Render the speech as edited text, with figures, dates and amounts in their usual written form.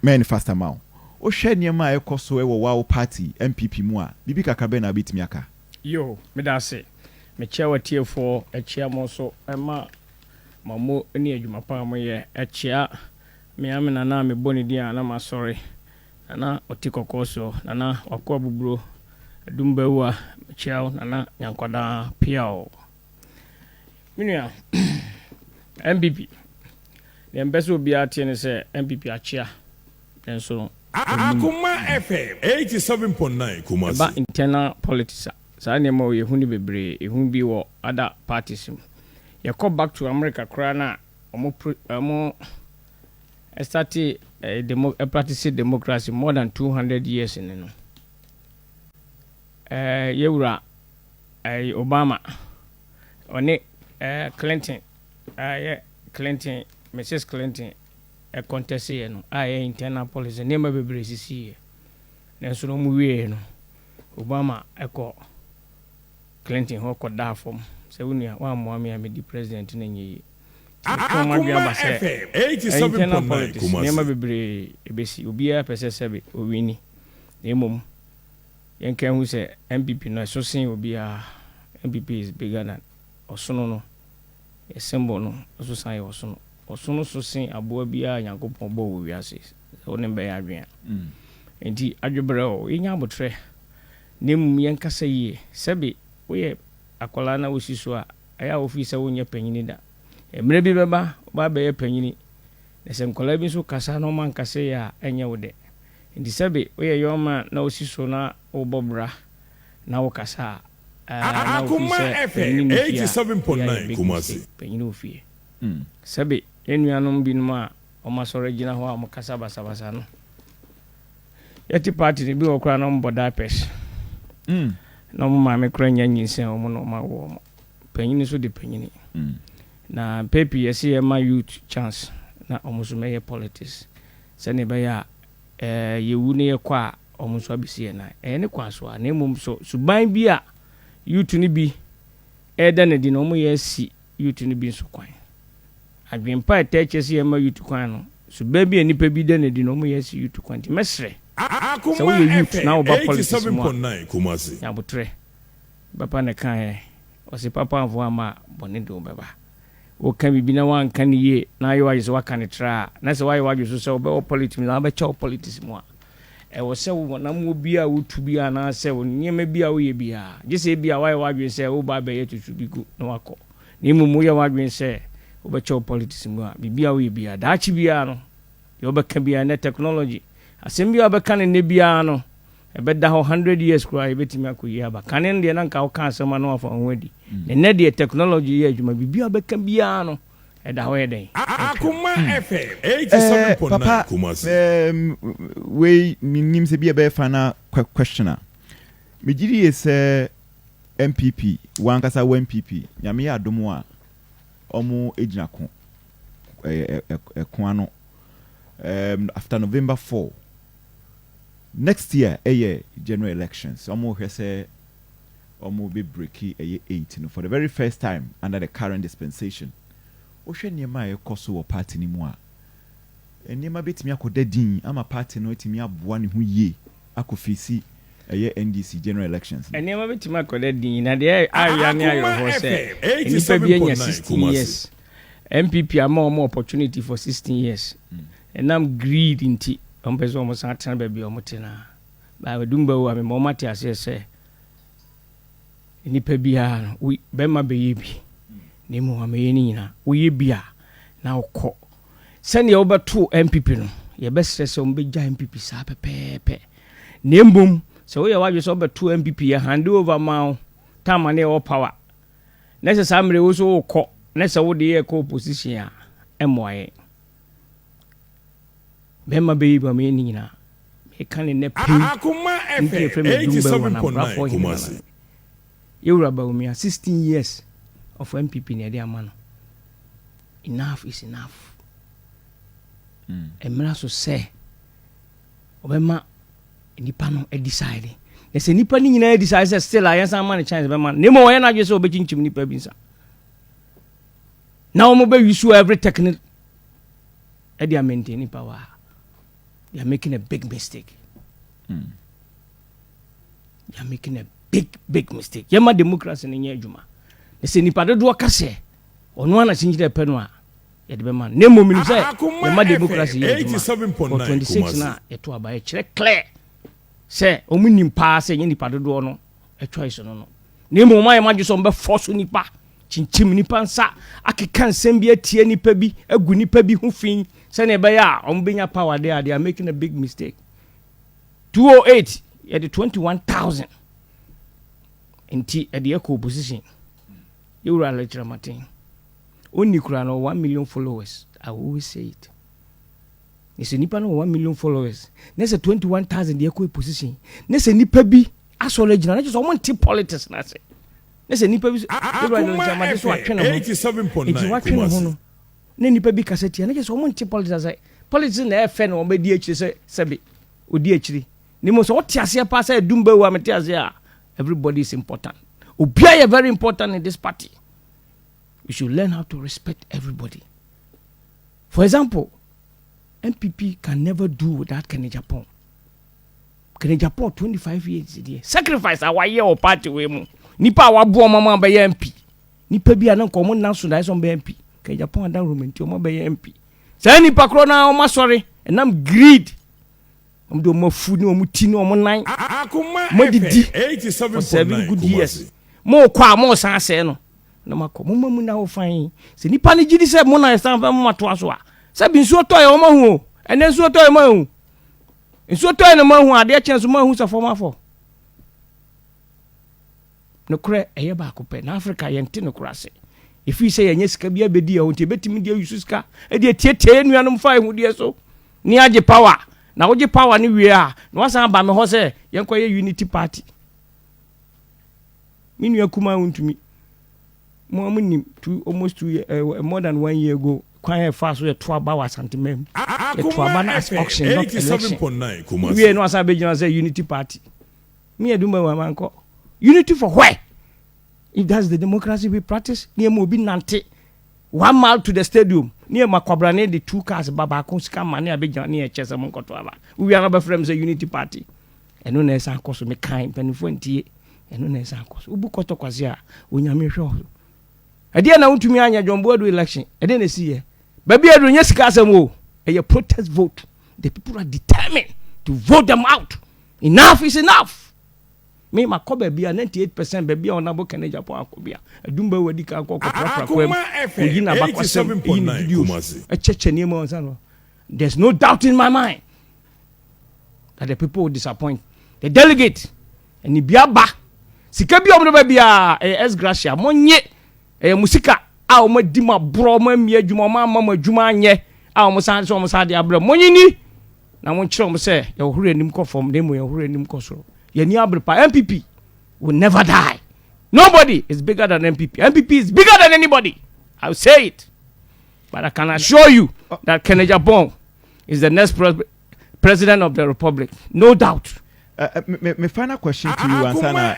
manifest amount. O share niema e koso e wo wa party NPP mu a bibi kakra na betimi aka. Yo, me da say. Me chawa tie for e chia mo so e ma mamo ni adwuma pa mo ye e chia me amena na me boni dia na ma sorry. Nana otikoko so nana wakwa buburo dumbewa chia nana yankwada piao. Minua NPP. The embezzle be at NPP achia. And so Akoma FM 87.9 Kumasi. About internal politics. So I name you huni bebre, who be what other parties. You come back to America, Krana, more started a practicing democracy more than 200 years in Yura Obama on Clinton, Clinton, Mrs. Clinton. A contest here, no. Internal policy. Name of a here. Then so no movie, no. Obama, echo Clinton, who could die from. So we are one more, me the president in a year. Akoma FM 87.9 Name of a basi, Ubia, Pessebi, Uwini. Name Yankan who say NPP, no, so saying will be a NPP is bigger than or sono, a symbol, no, also say or sono. Osono so sen aboa bia Yankopon bo wo wiase so ne be adwen enti adwebre o yenya abotre nem yenkasa yie sebe we akola na wosiso a aya ofisa wonya panyini da emre bi beba ba be panyini ne se nkola bi so kasa no man kasa ya enye wo de enti sebe we yoma na wosiso na wo bobra na wo kasa na ofisa FM 87.9 Kumasi panyini ofie sebe enuanom binuma o masore gina ho a mokasa basabasa no yeti party ni bi okra no mboda pes no ma me kra nya nyinsen o mo no ma wo panyini so de panyini na pepi yesi ma youth chance na omusume ye politics se ne be ya yewu ne ye kwa omuso abisi na ne kwa so na emum so suban bi a youth ni bi eda ne di no mo ye si youth ni bi so kwan adwempa etechesi ema yutu kwan no so baby enipa bi de na di no mo yesi yutu kwan ti mesre so we youth na oba politics 87.9 Kumasi ya botre papa ne kan o se papa anfo ama bone do beba o kan bibi na wan kan ye na ayo ayi so waka ne tra na se wayo wadwo so se oba politics na ba cha politics mo a e wo se wo na mo bi a wotu bi a na se wo nyema bi a wo ye bi a je se bi a wayo wadwo se wo ba be ye tutu bi ku na wako ni mu ye wadwo se obecho politics mu a bibia we bia daachi bia no ye obeka bia na technology asem bia obeka ne bia no ebeda ho 100 years kura ebetimi akoyi aba kanen de na nka o kan asema no afa onwadi ne de technology ye adwuma bibia obeka bia no eda ho eden Akoma FM 87.9 Kumasi we minim se bia be fana questioner mejiri ese NPP wankasa NPP nyame ya adomo a omo ejina ko kwano after November 4 next year general elections omo hwese omo be breaki 8 no for the very first time under the current dispensation o hwe niema ekoso wo party ni mu a niema betimi akoda din ama party no etimi aboa ne ho yie akofisi NDC general elections. And never bit my colleague, na de area near your horse. 16 years. NPP are more opportunity for 16 years. And I'm greedy in tea. Almost a time baby or Motina. By a dumbo, I'm a momati as I say. Nipebian, we bema baby. Nemo Amenina, we be now call. Send you over 2 NPP. No, your best says on big NPP sape pepe. Nimbum. So we are just over 2 NPP hand over mount time and all power. Next time also call next all the co-position MY. Bema baby menina. He can in the Akoma FM 87.9 Kumasi. You Bawumia 16 years of NPP near their man. Enough is enough. And me also say Obama nipa no decide e se nipa ni nyina decide still I answer man chance be man nemo we na dwe se obechinchim nipa bi nsa na o mo be use every technique e dia maintain power they are making a big mistake. They are making a big mistake. Yema democracy in Yajuma. They say nipa do kase. Ono ana sinjire pe no a ye de be man. Nemo minu say yema democracy 87.9 na eto aba e kire clear. Say omu nimpa say ye nipa do no e choice no. Nemo ma yema ju so be force nipa. Chinchim nipa nsa akeka nsem bi atie nipa bi agu nipa bi ho fin say na be ya ombenya power there they are making a big mistake. 208 at the 21,000 at the eco position. You are lecturer Martin. Only Kurano 1 million followers. I always say it. It's a nipa no 1 million followers. There's a 21,000 the eco position. There's a nipa bi as original. Just someone tip politics na say. There's a nipa bi. Akoma 87.9. Ne nipa bi kaseti. Na just someone tip politics say. Politics na FN o be di echi say sebe. Odi echi. Nimo so what ase pa say dumbe wa mete ase everybody is important. Obia is very important in this party. We should learn how to respect everybody. For example, NPP can never do without Kenya Japan. Kenya Japan 25 years there. Sacrifice our year or party we mu. Nipa wa bo mama be MP. Nipa bi anan ko mo naso dai so be MP. Kenya Japan dan romenti o mo be MP. Say nipa kro na o ma sorry enam greed. Do more food no more tea no more nine. More didi 87 good years. More kwa more san say no. No mako mo mamu na ho fan. Se nipa ne gidi say mo na san fa mo to aso a. Se bi nsuo to e o ma hu. Ene nsuo to e ma hu. Nsuo to e no ma hu ade chance ma hu sa fo ma fo. No kure eye ba ko pe na Africa ye nti no kura se. If you say yenye sika bia bedi e o nti betimi dia yusu sika e de tietie nuanom fa hu die so. Ni age power. Na woje power ni wie a na wasan ba me ho se yenkoye unity party minu Akoma untumi mo amunim almost 2 years more than 1 year ago kwan fa so ye to aba wa santemem ye to aba na as auction not election wie no wasan be gina say unity party me eduma wa manko unity for where if that's the democracy we practice ni mo bi nante 1 mile to the stadium near Makwabra the 2 cars baba kon sika mane abegya near chese mon koto aba we are not friends a unity party eno na esa akoso me kan panifo ntie eno na esa akoso ubu koto kwase a onyame hwe ade na untumi anya jombo do election ade na siye baby adu nya sika asem o a protest vote the people are determined to vote them out. Enough is enough. Me makobe bia 98% baby on abo Kenya Japan akobia adumba wadi ka akọ kotra kwem oyina bakwasem in videos a cheche niema onsa. There's no doubt in my mind that the people will disappoint the delegate and bia ba sika bia omno bia es gracia monye musika a o madi ma bro ma mi adwuma ma ma adwuma anye a o san so o san de abra monyini na mo kire o se ye hore anim ko form dem ye hore anim ko so. NPP will never die. Nobody is bigger than NPP. NPP is bigger than anybody. I'll say it. But I can assure you that Kenya Japan is the next president of the republic. No doubt. My final question to you, Ansana,